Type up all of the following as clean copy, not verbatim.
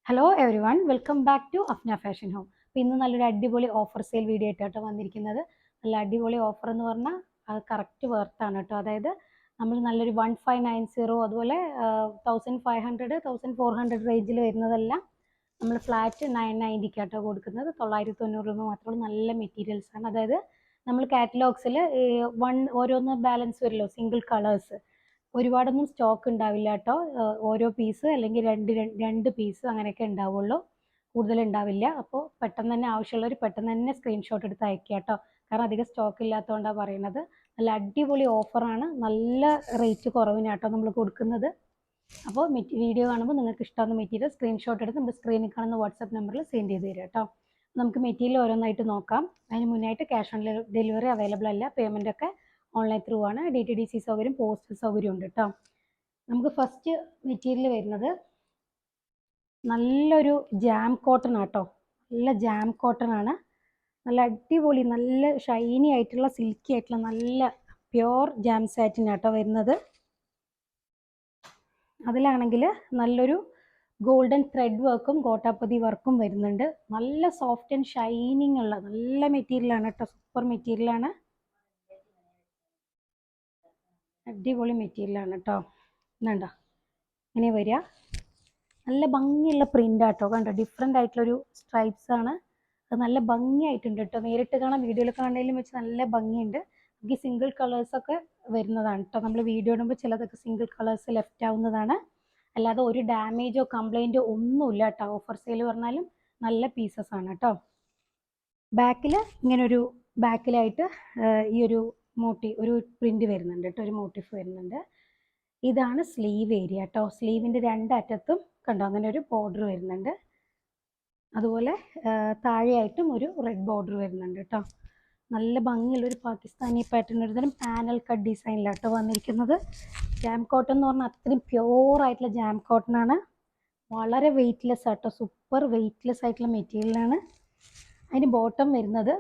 Hello everyone, welcome back to Afna fashion home. അപ്പോൾ ഇന്ന് നല്ലൊരു അടിപൊളി ഓഫർ സെയിൽ വീഡിയോ ആയിട്ടോ വന്നിരിക്കുന്നത്. നല്ല അടിപൊളി ഓഫർ എന്ന് പറഞ്ഞാൽ അത് കറക്റ്റ് വേർത്താണ് കേട്ടോ. അതായത് നമ്മൾ നല്ലൊരു 1590 അതുപോലെ 1500 1400 റേഞ്ചിൽ വരുന്നതെല്ലാം നമ്മൾ ഫ്ലാറ്റ് 990 കേട്ടോ കൊടുക്കുന്നത്. 990 രൂപ മാത്രമുള്ള നല്ല മെറ്റീരിയൽസ് ആണ്. അതായത് നമ്മൾ കാറ്റലോഗ്സിൽ ഓരോന്ന് ബാലൻസ് വരുമല്ലോ, സിംഗിൾ കളേഴ്സ് ഒരുപാടൊന്നും സ്റ്റോക്ക് ഉണ്ടാവില്ല കേട്ടോ. ഓരോ പീസ് അല്ലെങ്കിൽ രണ്ട് പീസ് അങ്ങനെയൊക്കെ ഉണ്ടാവുള്ളൂ, കൂടുതൽ ഉണ്ടാവില്ല. അപ്പോൾ പെട്ടെന്ന് തന്നെ ആവശ്യമുള്ളവർ പെട്ടെന്ന് തന്നെ സ്ക്രീൻഷോട്ട് എടുത്ത് അയക്കുക കേട്ടോ. കാരണം അധികം സ്റ്റോക്ക് ഇല്ലാത്തതുകൊണ്ടാണ് പറയുന്നത്. നല്ല അടിപൊളി ഓഫറാണ്, നല്ല റേറ്റ് കുറവിനാട്ടോ നമ്മൾ കൊടുക്കുന്നത്. അപ്പോൾ വീഡിയോ കാണുമ്പോൾ നിങ്ങൾക്ക് ഇഷ്ടമാകുന്ന മെറ്റീരിയൽ സ്ക്രീൻഷോട്ട് എടുത്ത് നമ്മുടെ സ്ക്രീനിൽ കാണുന്ന വാട്സാപ്പ് നമ്പറിൽ സെൻഡ് ചെയ്ത് തരാം കേട്ടോ. നമുക്ക് മെറ്റീരിയൽ ഓരോന്നായിട്ട് നോക്കാം. അതിന് മുന്നായിട്ട് ക്യാഷ് ഓൺ ഡെലിവറി അവൈലബിൾ അല്ല, പേയ്മെൻ്റ് ഒക്കെ ഓൺലൈൻ ത്രൂ ആണ്. DTDC സൗകര്യം, പോസ്റ്റൽ സൗകര്യം ഉണ്ട് കേട്ടോ. നമുക്ക് ഫസ്റ്റ് മെറ്റീരിയൽ വരുന്നത് നല്ലൊരു ജാം കോട്ടൺ ആട്ടോ. നല്ല ജാം കോട്ടൺ ആണ്, നല്ല അടിപൊളി നല്ല ഷൈനി ആയിട്ടുള്ള സിൽക്കി ആയിട്ടുള്ള നല്ല പ്യോർ ജാം സാറ്റിൻ ആട്ടോ വരുന്നത്. അതിലാണെങ്കിൽ നല്ലൊരു ഗോൾഡൻ ത്രെഡ് വർക്കും ഗോട്ടാപ്പതി വർക്കും വരുന്നുണ്ട്. നല്ല സോഫ്റ്റ് ആൻഡ് ഷൈനിങ് ഉള്ള നല്ല മെറ്റീരിയലാണ് കേട്ടോ. സൂപ്പർ മെറ്റീരിയലാണ്, അടിപൊളി മെറ്റീരിയലാണ് കേട്ടോ. എന്നുണ്ടോ ഇങ്ങനെ വരിക, നല്ല ഭംഗിയുള്ള പ്രിൻ്റ് ആട്ടോ. കണ്ടോ, ഡിഫറെൻ്റ് ആയിട്ടുള്ളൊരു സ്ട്രൈപ്സ് ആണ്. അത് നല്ല ഭംഗിയായിട്ടുണ്ട് കേട്ടോ. നേരിട്ട് കാണാൻ വീഡിയോയിൽ കാണുന്നതിലും വെച്ച് നല്ല ഭംഗിയുണ്ട്. നമുക്ക് സിംഗിൾ കളേഴ്സൊക്കെ വരുന്നതാണ് കേട്ടോ. നമ്മൾ വീഡിയോ ഇടുമ്പോൾ ചിലതൊക്കെ സിംഗിൾ കളേഴ്സ് ലെഫ്റ്റ് ആവുന്നതാണ്, അല്ലാതെ ഒരു ഡാമേജോ കംപ്ലൈൻറ്റോ ഒന്നുമില്ല കേട്ടോ. ഓഫർ സെയിൽ പറഞ്ഞാലും നല്ല പീസസ് ആണ് കേട്ടോ. ബാക്കിൽ ഇങ്ങനൊരു ബാക്കിലായിട്ട് ഈ ഒരു ഒരു പ്രിൻ്റ് വരുന്നുണ്ട് കേട്ടോ, ഒരു മോട്ടീഫ് വരുന്നുണ്ട്. ഇതാണ് സ്ലീവ് ഏരിയ കേട്ടോ. സ്ലീവിൻ്റെ രണ്ടറ്റത്തും കണ്ടോ അങ്ങനെ ഒരു ബോർഡർ വരുന്നുണ്ട്. അതുപോലെ താഴെയായിട്ടും ഒരു റെഡ് ബോർഡർ വരുന്നുണ്ട് കേട്ടോ. നല്ല ഭംഗിയുള്ളൊരു പാകിസ്ഥാനി പാറ്റേൺ, ഒരുതരം പാനൽ കട്ട് ഡിസൈനിലാട്ടോ വന്നിരിക്കുന്നത്. ജാം കോട്ടൺ എന്ന് പറഞ്ഞാൽ അത്രയും പ്യോർ ആയിട്ടുള്ള ജാം കോട്ടൺ ആണ്. വളരെ വെയ്റ്റ്ലെസ് ആട്ടോ, സൂപ്പർ വെയ്റ്റ്ലെസ് ആയിട്ടുള്ള മെറ്റീരിയലാണ്. അതിന് ബോട്ടം വരുന്നത്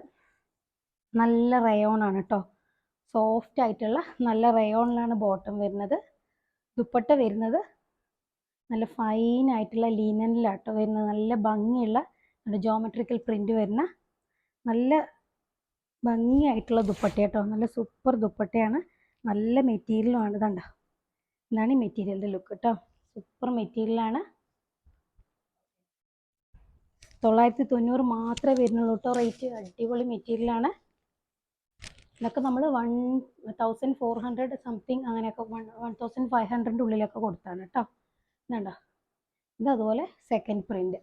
നല്ല റയോൺ ആണ് കേട്ടോ. സോഫ്റ്റ് ആയിട്ടുള്ള നല്ല റയോണിലാണ് ബോട്ടം വരുന്നത്. ദുപ്പട്ട വരുന്നത് നല്ല ഫൈൻ ആയിട്ടുള്ള ലീനനിലാട്ടോ വരുന്നത്. നല്ല ഭംഗിയുള്ള ജോമെട്രിക്കൽ പ്രിൻ്റ് വരുന്ന നല്ല ഭംഗിയായിട്ടുള്ള ദുപ്പട്ട കേട്ടോ. നല്ല സൂപ്പർ ദുപ്പട്ടയാണ്, നല്ല മെറ്റീരിയലുമാണ്. ഇതണ്ട, ഇതാണ് ഈ മെറ്റീരിയലിൻ്റെ ലുക്ക് കേട്ടോ. സൂപ്പർ മെറ്റീരിയലാണ്. 990 മാത്രമേ വരുന്നുള്ളൂ കേട്ടോ റേറ്റ്. അടിപൊളി മെറ്റീരിയലാണ്. ഇതൊക്കെ നമ്മൾ 1400 സംതിങ് അങ്ങനെയൊക്കെ 1500 ഉള്ളിലൊക്കെ കൊടുത്താണ് കേട്ടോ. ഇതുണ്ടോ, ഇതതുപോലെ സെക്കൻഡ് പ്രിൻ്റ്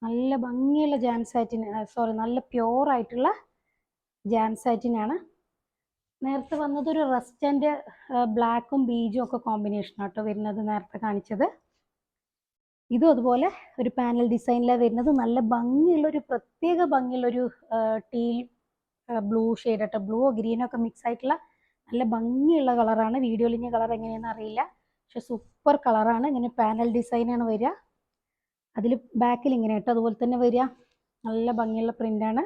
നല്ല ഭംഗിയുള്ള ജാം സാറ്റിൻ, നല്ല പ്യോർ ആയിട്ടുള്ള ജാം സാറ്റിനാണ്. നേരത്തെ വന്നത് ഒരു റസ്റ്റ് ആൻഡ് ബ്ലാക്കും ബീജും ഒക്കെ കോമ്പിനേഷൻ ആട്ടോ വരുന്നത്, നേരത്തെ കാണിച്ചത്. ഇതും അതുപോലെ ഒരു പാനൽ ഡിസൈനിലാണ് വരുന്നത്. നല്ല ഭംഗിയുള്ളൊരു പ്രത്യേക ഭംഗിയുള്ളൊരു ടീൽ ബ്ലൂ ഷെയ്ഡ് ആട്ടോ. ബ്ലൂ ഗ്രീനോ ഒക്കെ മിക്സ് ആയിട്ടുള്ള നല്ല ഭംഗിയുള്ള കളറാണ്. വീഡിയോയിൽ ഇനി കളർ എങ്ങനെയാണെന്ന് അറിയില്ല, പക്ഷെ സൂപ്പർ കളറാണ്. ഇങ്ങനെ പാനൽ ഡിസൈനാണ് വരിക. അതിൽ ബാക്കിൽ ഇങ്ങനെ കേട്ടോ അതുപോലെ തന്നെ വരിക. നല്ല ഭംഗിയുള്ള പ്രിൻ്റാണ്.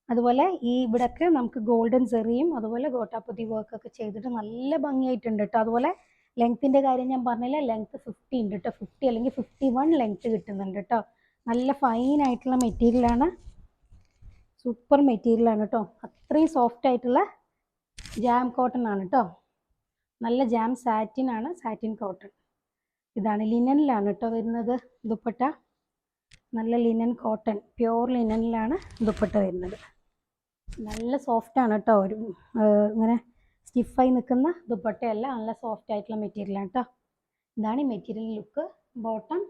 അതുപോലെ ഈ ഇവിടെയൊക്കെ നമുക്ക് ഗോൾഡൻ സെറിയും അതുപോലെ ഗോട്ടാപ്പതി വർക്കൊക്കെ ചെയ്തിട്ട് നല്ല ഭംഗിയായിട്ടുണ്ട് കേട്ടോ. അതുപോലെ ലെങ്ത്തിൻ്റെ കാര്യം ഞാൻ പറഞ്ഞില്ല, ലെങ്ത്ത് 50 ഉണ്ട് കേട്ടോ. 50 അല്ലെങ്കിൽ 51 ലെങ്ത്ത് കിട്ടുന്നുണ്ട് കേട്ടോ. നല്ല ഫൈൻ ആയിട്ടുള്ള മെറ്റീരിയലാണ്, സൂപ്പർ മെറ്റീരിയലാണ് കേട്ടോ. അത്രയും സോഫ്റ്റ് ആയിട്ടുള്ള ജാം കോട്ടൺ ആണ് കേട്ടോ. നല്ല ജാം സാറ്റിൻ ആണ്, സാറ്റിൻ കോട്ടൺ. ഇതാണ് ലിനനിലാണ് കേട്ടോ വരുന്നത് ദുപ്പട്ട. നല്ല ലിനൻ കോട്ടൺ, പ്യോർ ലിനനിലാണ് ദുപ്പട്ട വരുന്നത്. നല്ല സോഫ്റ്റ് ആണ് കേട്ടോ. ഒരു ഇങ്ങനെ സ്റ്റിഫായി നിൽക്കുന്ന ദുപ്പട്ടയല്ല, നല്ല സോഫ്റ്റ് ആയിട്ടുള്ള മെറ്റീരിയലാണ് കേട്ടോ. ഇതാണ് ഈ മെറ്റീരിയൽ ലുക്ക്. ബോട്ടം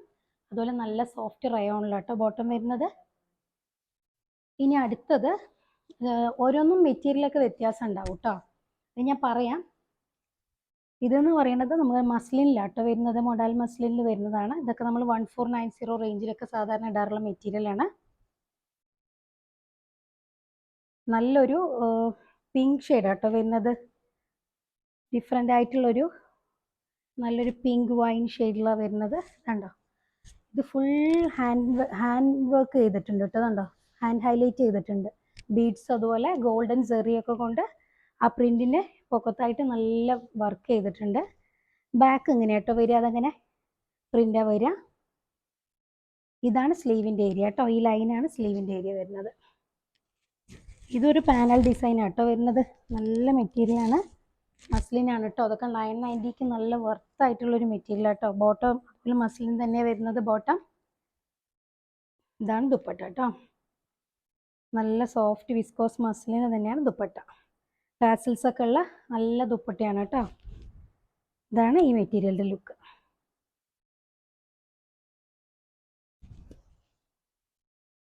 അതുപോലെ നല്ല സോഫ്റ്റ് റയോണിലാണ് കേട്ടോ ബോട്ടം വരുന്നത്. ഇനി അടുത്തത് ഓരോന്നും മെറ്റീരിയലൊക്കെ വ്യത്യാസം ഉണ്ടാവും കേട്ടോ, അത് ഞാൻ പറയാം. ഇതെന്ന് പറയുന്നത് നമ്മൾ മസ്ലിനിലാട്ടോ വരുന്നത്, മോഡൽ മസ്ലിനിൽ വരുന്നതാണ്. ഇതൊക്കെ നമ്മൾ 1490 റേഞ്ചിലൊക്കെ സാധാരണ ഇടാറുള്ള മെറ്റീരിയലാണ്. നല്ലൊരു പിങ്ക് ഷെയ്ഡ് ആട്ടോ വരുന്നത്. ഡിഫറെൻ്റ് ആയിട്ടുള്ളൊരു നല്ലൊരു പിങ്ക് വൈൻ ഷെയ്ഡിലാണ് വരുന്നത്. കണ്ടോ, ഇത് ഫുൾ ഹാൻഡ് വർക്ക് ചെയ്തിട്ടുണ്ട് കേട്ടോ. കണ്ടോ, ഹാൻഡ് ഹൈലൈറ്റ് ചെയ്തിട്ടുണ്ട്. ബീഡ്സ് അതുപോലെ ഗോൾഡൻ സെറിയൊക്കെ കൊണ്ട് ആ പ്രിൻറ്റിൻ്റെ പൊക്കത്തായിട്ട് നല്ല വർക്ക് ചെയ്തിട്ടുണ്ട്. ബാക്ക് ഇങ്ങനെ കേട്ടോ വരിക, അതങ്ങനെ പ്രിൻ്റാണ് വരിക. ഇതാണ് സ്ലീവിൻ്റെ ഏരിയ കേട്ടോ. ഈ ലൈനാണ് സ്ലീവിൻ്റെ ഏരിയ വരുന്നത്. ഇതൊരു പാനൽ ഡിസൈൻ ആട്ടോ വരുന്നത്. നല്ല മെറ്റീരിയലാണ്, മസ്ലിനാണ് കേട്ടോ. അതൊക്കെ 990ക്ക് നല്ല വർത്തായിട്ടുള്ളൊരു മെറ്റീരിയൽ കേട്ടോ. ബോട്ടം അതിൽ മസ്ലിൻ തന്നെ വരുന്നത് ബോട്ടം. ഇതാണ് ദുപ്പട്ട കേട്ടോ. നല്ല സോഫ്റ്റ് വിസ്കോസ് മസ്ലിന് തന്നെയാണ് ദുപ്പട്ട. ടാസിൽസ് ഒക്കെ ഉള്ള നല്ല ദുപ്പട്ടയാണ് കേട്ടോ. ഇതാണ് ഈ മെറ്റീരിയലിൻ്റെ ലുക്ക്.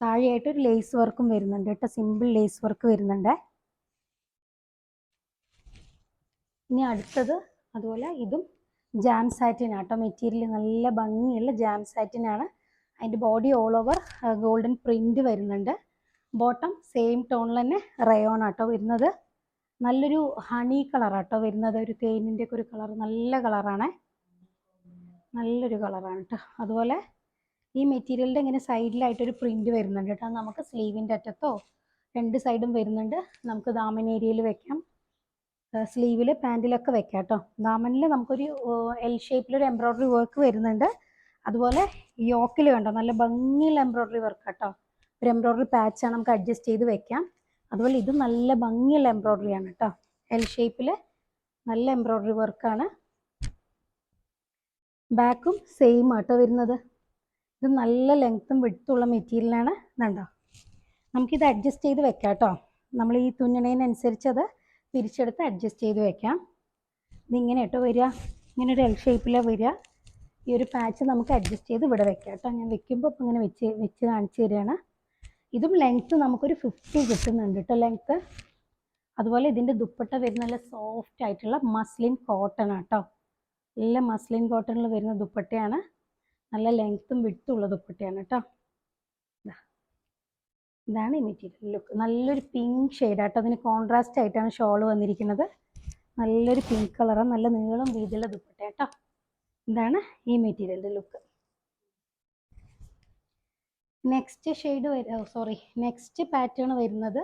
താഴെയായിട്ട് ഒരു ലേസ് വർക്കും വരുന്നുണ്ട് കേട്ടോ. സിമ്പിൾ ലേസ് വർക്ക് വരുന്നുണ്ട്. ഇനി അടുത്തത് അതുപോലെ ഇതും ജാം സാറ്റിൻ ആട്ടോ. മെറ്റീരിയൽ നല്ല ഭംഗിയുള്ള ജാം സാറ്റിനാണ്. അതിൻ്റെ body all over golden print വരുന്നുണ്ട്. ബോട്ടം സെയിം ടോണിൽ തന്നെ റയോൺ ആട്ടോ വരുന്നത്. നല്ലൊരു ഹണി കളറാട്ടോ വരുന്നത്. ഒരു തേനിൻ്റെ ഒക്കെ ഒരു കളർ, നല്ല കളറാണ്, നല്ലൊരു കളറാണ് കേട്ടോ. അതുപോലെ ഈ മെറ്റീരിയലിൻ്റെ ഇങ്ങനെ സൈഡിലായിട്ടൊരു പ്രിന്റ് വരുന്നുണ്ട് കേട്ടോ. നമുക്ക് സ്ലീവിൻ്റെ അറ്റത്തോ രണ്ട് സൈഡും വരുന്നുണ്ട്. നമുക്ക് ദാമൻ ഏരിയയിൽ വെക്കാം, സ്ലീവിൽ പാൻറ്റിലൊക്കെ വെക്കാം കേട്ടോ. ദാമനിൽ നമുക്കൊരു എൽ ഷേപ്പിലൊരു എംബ്രോയ്ഡറി വർക്ക് വരുന്നുണ്ട്. അതുപോലെ യോക്കിൽ കണ്ടോ നല്ല ഭംഗിയുള്ള എംബ്രോയ്ഡറി വർക്ക് കേട്ടോ. ഒരു എംബ്രോയ്ഡറി പാച്ചാണ്, നമുക്ക് അഡ്ജസ്റ്റ് ചെയ്ത് വെക്കാം. അതുപോലെ ഇതും നല്ല ഭംഗിയുള്ള എംബ്രോയ്ഡറി ആണ് കേട്ടോ. എൽ ഷേപ്പിൽ നല്ല എംബ്രോയ്ഡറി വർക്കാണ്. ബാക്കും സെയിം ആട്ടോ വരുന്നത്. ഇത് നല്ല ലെങ്ത്തും വിഡ്ത്തുള്ള മെറ്റീരിയലാണ്. കണ്ടോ, നമുക്കിത് അഡ്ജസ്റ്റ് ചെയ്ത് വെക്കാം കേട്ടോ. നമ്മൾ ഈ തുന്നണേനനുസരിച്ച് അത് തിരിച്ചെടുത്ത് അഡ്ജസ്റ്റ് ചെയ്ത് വെക്കാം. ഇതിങ്ങനെ കേട്ടോ വരിക, ഇങ്ങനെ ഒരു എൽ ഷേപ്പിലാണ് വരിക. ഈ ഒരു പാച്ച് നമുക്ക് അഡ്ജസ്റ്റ് ചെയ്ത് ഇവിടെ വെക്കാം കേട്ടോ. ഞാൻ വെക്കുമ്പോൾ ഇപ്പം ഇങ്ങനെ വെച്ച് കാണിച്ചു തരികയാണ്. ഇതും ലെങ്ത്ത് നമുക്കൊരു 50 കിട്ടുന്നുണ്ട് കേട്ടോ ലെങ്ത്ത്. അതുപോലെ ഇതിൻ്റെ ദുപ്പട്ട വരുന്ന നല്ല സോഫ്റ്റ് ആയിട്ടുള്ള മസ്ലിൻ കോട്ടൺ ആട്ടോ. നല്ല മസ്ലിൻ കോട്ടണിൽ വരുന്ന ദുപ്പട്ടയാണ്. നല്ല ലെങ്ത്തും വിഡ്ത്തുള്ള ദുപ്പട്ടയാണ് കേട്ടോ. ഇതാണ് ഈ മെറ്റീരിയൽ ലുക്ക്. നല്ലൊരു പിങ്ക് ഷെയ്ഡാട്ടോ. അതിന് കോൺട്രാസ്റ്റ് ആയിട്ടാണ് ഷോൾ വന്നിരിക്കുന്നത്. നല്ലൊരു പിങ്ക് കളറാണ്, നല്ല നീളം വീതിയുള്ള ദുപ്പട്ട കേട്ടോ. ഇതാണ് ഈ മെറ്റീരിയലിൻ്റെ ലുക്ക്. നെക്സ്റ്റ് പാറ്റേൺ വരുന്നത്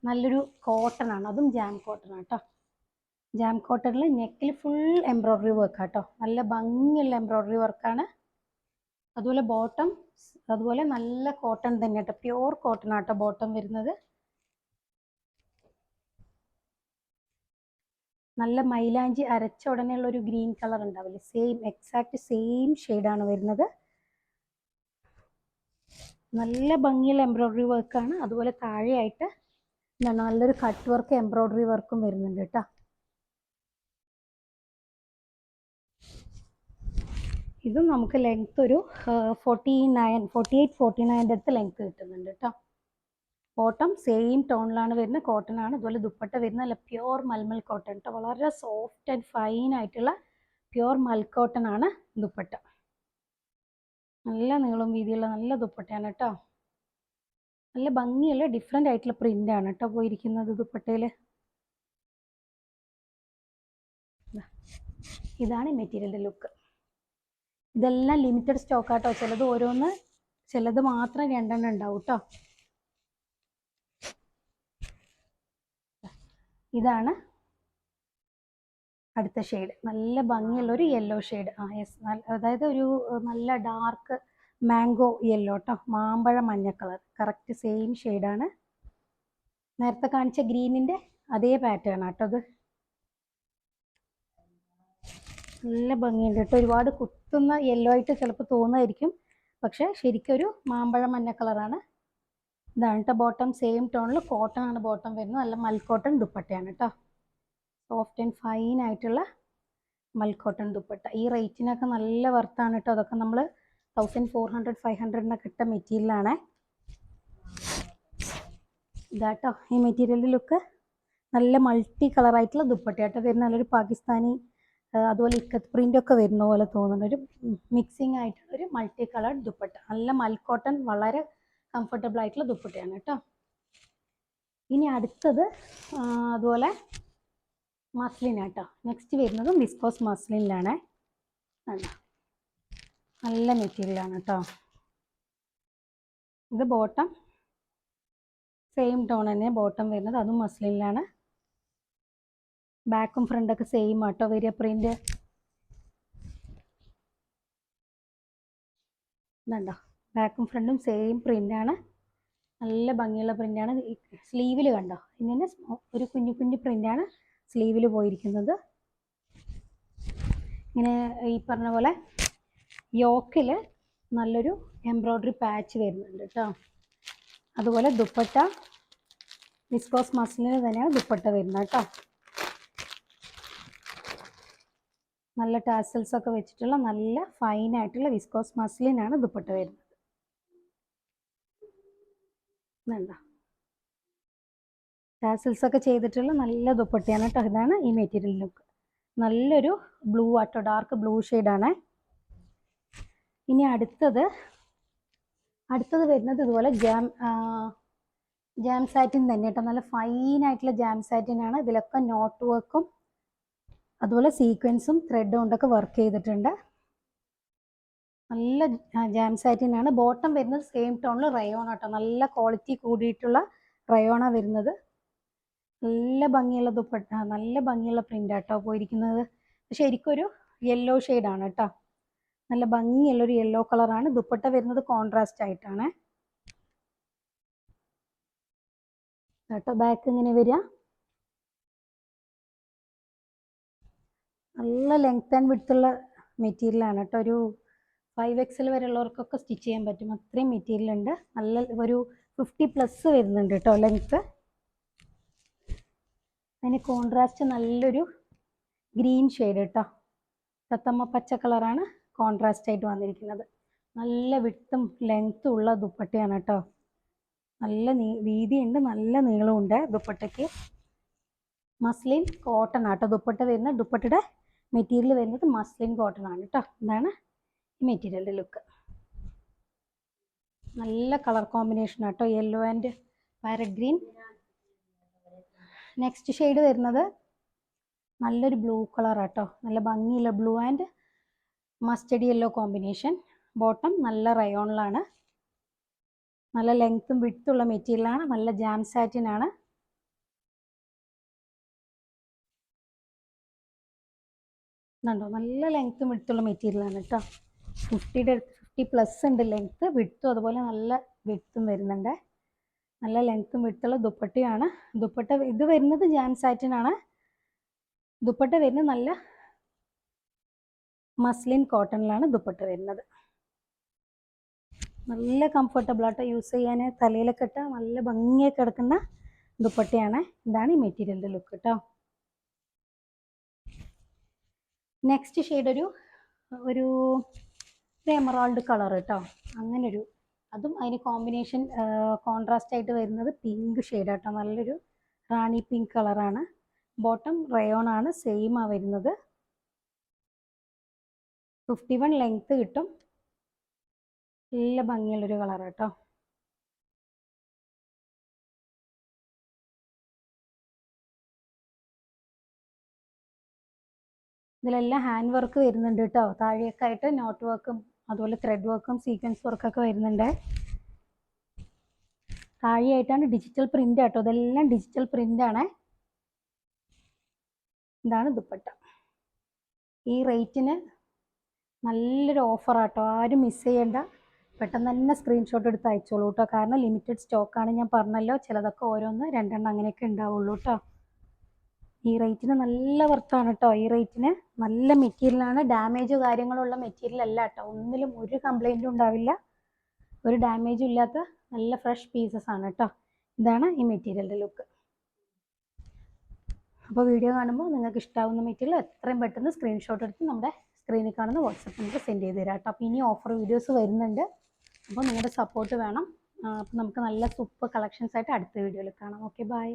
നല്ലൊരു കോട്ടൺ ആണ്. അതും ജാം കോട്ടൺ ആട്ടോ. ജാം കോട്ടണിൽ നെക്കിൽ ഫുൾ എംബ്രോയ്ഡറി വർക്ക് ആട്ടോ. നല്ല ഭംഗിയുള്ള എംബ്രോയ്ഡറി വർക്കാണ്. അതുപോലെ ബോട്ടം അതുപോലെ നല്ല കോട്ടൺ തന്നെ കേട്ടോ. പ്യുവർ കോട്ടൺ ആട്ടോ ബോട്ടം വരുന്നത്. നല്ല മൈലാഞ്ചി അരച്ച ഉടനെയുള്ള ഒരു ഗ്രീൻ കളർ ഉണ്ടാവില്ലേ, സെയിം എക്സാക്ട് സെയിം ഷെയ്ഡാണ് വരുന്നത്. നല്ല ഭംഗിയുള്ള എംബ്രോയ്ഡറി വർക്കാണ്. അതുപോലെ താഴെയായിട്ട് എന്താണ് നല്ലൊരു കട്ട് വർക്ക് എംബ്രോയ്ഡറി വർക്കും വരുന്നുണ്ട് കേട്ടോ. ഇതും നമുക്ക് ലെങ്ത് ഒരു 48-49 അടുത്ത് ലെങ്ത് കിട്ടുന്നുണ്ട് കേട്ടോ. ബോട്ടം സെയിം ടോണിലാണ് വരുന്നത്, കോട്ടൺ ആണ്. അതുപോലെ ദുപ്പട്ട വരുന്നത് നല്ല പ്യുവർ മൽമൽ കോട്ടൺ കേട്ടോ. വളരെ സോഫ്റ്റ് ആൻഡ് ഫൈൻ ആയിട്ടുള്ള പ്യുവർ മൽ കോട്ടൺ ആണ് ദുപ്പട്ട. നല്ല നീളം വീതിയുള്ള നല്ല ദുപ്പട്ടയാണ് കേട്ടോ. നല്ല ഭംഗിയുള്ള ഡിഫറെൻ്റ് ആയിട്ടുള്ള പ്രിന്റ് ആണ് കേട്ടോ പോയിരിക്കുന്നത് ദുപ്പട്ടയിൽ. ഇതാണ് ഈ മെറ്റീരിയലിൻ്റെ ലുക്ക്. ഇതെല്ലാം ലിമിറ്റഡ് സ്റ്റോക്ക് ആട്ടോ. ചിലത് ഓരോന്ന്, ചിലത് മാത്രം 2 എണ്ണം ഉണ്ടാവും കേട്ടോ. ഇതാണ് അടുത്ത ഷെയ്ഡ്. നല്ല ഭംഗിയുള്ള ഒരു യെല്ലോ ഷെയ്ഡ്. അതായത് ഒരു നല്ല ഡാർക്ക് മാംഗോ യെല്ലോ കേട്ടോ. മാമ്പഴ മഞ്ഞ കളർ, കറക്റ്റ് സെയിം ഷെയ്ഡാണ്. നേരത്തെ കാണിച്ച ഗ്രീനിൻ്റെ അതേ പാറ്റേൺ ആട്ടോ അത്. നല്ല ഭംഗിയുണ്ട് കേട്ടോ. ഒരുപാട് കുത്തുന്ന യെല്ലോ ആയിട്ട് ചിലപ്പോൾ തോന്നുമായിരിക്കും, പക്ഷെ ശരിക്കും ഒരു മാമ്പഴ മഞ്ഞ കളറാണ്. ഇതാണ് കേട്ടോ ബോട്ടം. സെയിം ടോണിൽ കോട്ടൺ ആണ് ബോട്ടം വരുന്നത്. നല്ല മൽക്കോട്ടൺ ദുപ്പട്ടയാണ് കേട്ടോ. സോഫ്റ്റ് ആൻഡ് ഫൈൻ ആയിട്ടുള്ള മൽക്കോട്ടൺ ദുപ്പട്ട. ഈ റേറ്റിനൊക്കെ നല്ല വർത്താണ് കേട്ടോ. അതൊക്കെ നമ്മൾ 1400-500 ഇട്ട മെറ്റീരിയലാണ്. ഇതാട്ടോ ഈ മെറ്റീരിയലിൻ്റെ ലുക്ക്. നല്ല മൾട്ടി കളറായിട്ടുള്ള ദുപ്പട്ടയാട്ടോ വരുന്ന. നല്ലൊരു പാകിസ്ഥാനി അതുപോലെ ഇക്കത്ത് പ്രിൻ്റ് ഒക്കെ വരുന്ന പോലെ തോന്നുന്ന ഒരു മിക്സിങ് ആയിട്ടുള്ള ഒരു മൾട്ടി കളർഡ് ദുപ്പട്ട. നല്ല മൽക്കോട്ടൺ, വളരെ കംഫർട്ടബിൾ ആയിട്ടുള്ള ദുപ്പട്ടയാണ് കേട്ടോ. ഇനി അടുത്തത് അതുപോലെ മസ്ലിനാട്ടോ. നെക്സ്റ്റ് വരുന്നതും വിസ്കോസ് മസ്ലിനിലാണ്. നല്ല മെറ്റീരിയലാണ് കേട്ടോ. ഇത് ബോട്ടം സെയിം ടോൺ തന്നെ ബോട്ടം വരുന്നത്, അതും മസ്ലിനിലാണ്. ബാക്കും ഫ്രണ്ടൊക്കെ സെയിം ആട്ടോ വരിക പ്രിന്റ്. ഇതുണ്ടോ ബാക്കും ഫ്രണ്ടും സെയിം പ്രിൻ്റാണ്, നല്ല ഭംഗിയുള്ള പ്രിൻ്റാണ്. സ്ലീവിൽ കണ്ടോ, ഇങ്ങനെ ഒരു കുഞ്ഞു കുഞ്ഞു പ്രിൻ്റാണ് സ്ലീവിൽ പോയിരിക്കുന്നത്. ഇങ്ങനെ ഈ പറഞ്ഞ പോലെ യോക്കിൽ നല്ലൊരു എംബ്രോയ്ഡറി പാച്ച് വരുന്നുണ്ട് കേട്ടോ. അതുപോലെ ദുപ്പട്ട വിസ്കോസ് മസ്ലിന് തന്നെയാണ് ദുപ്പട്ട വരുന്നത് കേട്ടോ. നല്ല ടാസൽസ് ഒക്കെ വെച്ചിട്ടുള്ള നല്ല ഫൈൻ ആയിട്ടുള്ള വിസ്കോസ് മസ്ലിനാണ് ദുപ്പട്ട വരുന്നത്. വേണ്ട, ടാസൽസ് ഒക്കെ ചെയ്തിട്ടുള്ള നല്ല ദുപ്പട്ടയാണ് കേട്ടോ. ഇതാണ് ഈ മെറ്റീരിയൽ ലുക്ക്. നല്ലൊരു ബ്ലൂ ആട്ടോ, ഡാർക്ക് ബ്ലൂ ഷെയ്ഡാണ്. ഇനി അടുത്തത് വരുന്നത് ഇതുപോലെ ജാം സാറ്റിൻ തന്നെ കേട്ടോ. നല്ല ഫൈൻ ആയിട്ടുള്ള ജാം സാറ്റിനാണ്. ഇതിലൊക്കെ നോട്ട് വർക്കും അതുപോലെ സീക്വൻസും ത്രെഡും കൊണ്ടൊക്കെ വർക്ക് ചെയ്തിട്ടുണ്ട്. നല്ല ജാം സാറ്റിനാണ്. ബോട്ടം വരുന്നത് സെയിം ടോണിൽ റയോൺ കേട്ടോ. നല്ല ക്വാളിറ്റി കൂടിയിട്ടുള്ള റയോണാണ് വരുന്നത്. നല്ല ഭംഗിയുള്ള ദുപ്പട്ട, നല്ല ഭംഗിയുള്ള പ്രിന്റ് ആട്ടോ പോയിരിക്കുന്നത്. ശരിക്കൊരു യെല്ലോ ഷെയ്ഡാണ് കേട്ടോ. നല്ല ഭംഗിയുള്ളൊരു യെല്ലോ കളറാണ്. ദുപ്പട്ട വരുന്നത് കോൺട്രാസ്റ്റ് ആയിട്ടാണ് കേട്ടോ. ബാക്ക് ഇങ്ങനെ വരിക. നല്ല ലെങ്ത് ആൻഡ് വിഡ്ത്തുള്ള മെറ്റീരിയലാണ് കേട്ടോ. ഒരു 5XL വരെ ഉള്ളവർക്കൊക്കെ സ്റ്റിച്ച് ചെയ്യാൻ പറ്റും, അത്രയും മെറ്റീരിയൽ ഉണ്ട്. നല്ല ഒരു 50+ വരുന്നുണ്ട് കേട്ടോ ലെങ്ത്ത്. അതിന് കോൺട്രാസ്റ്റ് നല്ലൊരു ഗ്രീൻ ഷെയ്ഡ് കേട്ടോ. തത്തമ്മ പച്ച കളറാണ് കോൺട്രാസ്റ്റ് ആയിട്ട് വന്നിരിക്കുന്നത്. നല്ല വിഡ്ത്തും ലെങ്ത്തും ഉള്ള ദുപ്പട്ടയാണ് കേട്ടോ. നല്ല വീതിയുണ്ട്, നല്ല നീളമുണ്ട് ദുപ്പട്ടയ്ക്ക്. മസ്ലിൻ കോട്ടൺ ആട്ടോ ദുപ്പട്ട വരുന്നത്. ദുപ്പട്ടയുടെ മെറ്റീരിയൽ വരുന്നത് മസ്ലിൻ കോട്ടൺ ആണ് കേട്ടോ. ഇതാണ് ഈ മെറ്റീരിയലിൻ്റെ ലുക്ക്. നല്ല കളർ കോമ്പിനേഷൻ ആട്ടോ, yellow and parrot green. Next shade വരുന്നത് നല്ലൊരു ബ്ലൂ കളർ ആട്ടോ. നല്ല ഭംഗിയുള്ള blue and mustard yellow combination. Bottom നല്ല റയോണിലാണ്. നല്ല ലെങ്ത്തും വിഡ്ത്തുള്ള മെറ്റീരിയലാണ്. നല്ല ജാം സാറ്റിനാണ്. ഇതുണ്ടോ, നല്ല ലെങ്ത്തും വിഡ്ത്തുള്ള മെറ്റീരിയലാണ് കേട്ടോ. 50+ ഉണ്ട് ലെങ്ത്ത്. വിഡ്ത്തും അതുപോലെ നല്ല വിഡ്ത്തും വരുന്നുണ്ട്. നല്ല ലെങ്ത്തും വിഡ്ത്തുള്ള ദുപ്പട്ടയാണ്. ദുപ്പട്ട ഇത് വരുന്നത് ജാം സാറ്റിനാണ്. ദുപ്പട്ട വരുന്നത് നല്ല മസ്ലിൻ കോട്ടണിലാണ് ദുപ്പട്ട വരുന്നത്. നല്ല കംഫർട്ടബിൾ ആട്ടോ യൂസ് ചെയ്യാൻ. തലയിലൊക്കെ ഇട്ട നല്ല ഭംഗിയായി കിടക്കുന്ന ദുപ്പട്ടയാണ്. ഇതാണ് ഈ മെറ്റീരിയലിൻ്റെ ലുക്ക് കേട്ടോ. നെക്സ്റ്റ് ഷെയ്ഡ് ഒരു എമറാൾഡ് കളർ കേട്ടോ. അങ്ങനൊരു അതും അതിന് കോമ്പിനേഷൻ കോൺട്രാസ്റ്റ് ആയിട്ട് വരുന്നത് പിങ്ക് ഷെയ്ഡ് കേട്ടോ. നല്ലൊരു റാണി പിങ്ക് കളറാണ്. ബോട്ടം റയോൺ ആണ്, സെയിം ആ വരുന്നത്. 51 ലെങ്ത്ത് കിട്ടും. നല്ല ഭംഗിയുള്ളൊരു കളർ കേട്ടോ. ഇതിലെല്ലാം ഹാൻഡ് വർക്ക് വരുന്നുണ്ട് കേട്ടോ. താഴെയൊക്കെ ആയിട്ട് നോട്ട് വർക്കും അതുപോലെ ത്രെഡ് വർക്കും സീക്വൻസ് വർക്കൊക്കെ വരുന്നുണ്ട്. താഴെയായിട്ടാണ് ഡിജിറ്റൽ പ്രിന്റ് കേട്ടോ. ഇതെല്ലാം ഡിജിറ്റൽ പ്രിന്റ് ആണ്. ഇതാണ് ദുപ്പട്ട. ഈ റേറ്റിന് നല്ലൊരു ഓഫർ ആട്ടോ. ആരും മിസ് ചെയ്യേണ്ട. പെട്ടെന്ന് തന്നെ സ്ക്രീൻഷോട്ട് എടുത്ത് അയച്ചോളൂ കേട്ടോ. കാരണം ലിമിറ്റഡ് സ്റ്റോക്കാണ്, ഞാൻ പറഞ്ഞല്ലോ. ചിലതൊക്കെ ഓരോന്ന് 2 അങ്ങനെയൊക്കെ ഉണ്ടാവുള്ളൂ കേട്ടോ. ഈ റേറ്റിന് നല്ല വർത്താണ് കേട്ടോ. ഈ റേറ്റിന് നല്ല മെറ്റീരിയലാണ്. ഡാമേജ് കാര്യങ്ങളുള്ള മെറ്റീരിയൽ അല്ല കേട്ടോ. ഒന്നിലും ഒരു കംപ്ലൈൻറ്റും ഉണ്ടാവില്ല. ഒരു ഡാമേജും ഇല്ലാത്ത നല്ല ഫ്രഷ് പീസസ് ആണ് കേട്ടോ. ഇതാണ് ഈ മെറ്റീരിയലിൻ്റെ ലുക്ക്. അപ്പോൾ വീഡിയോ കാണുമ്പോൾ നിങ്ങൾക്ക് ഇഷ്ടമാവുന്ന മെറ്റീരിയൽ എത്രയും പെട്ടെന്ന് സ്ക്രീൻഷോട്ട് എടുത്ത് നമ്മുടെ സ്ക്രീനിൽ കാണുന്ന വാട്സപ്പ് നമുക്ക് സെൻഡ് ചെയ്ത് തരാം കേട്ടോ. അപ്പോൾ ഇനി ഓഫർ വീഡിയോസ് വരുന്നുണ്ട്. അപ്പോൾ നിങ്ങളുടെ സപ്പോർട്ട് വേണം. അപ്പോൾ നമുക്ക് നല്ല സൂപ്പർ കളക്ഷൻസ് ആയിട്ട് അടുത്ത വീഡിയോയിൽ കാണാം. Okay, by.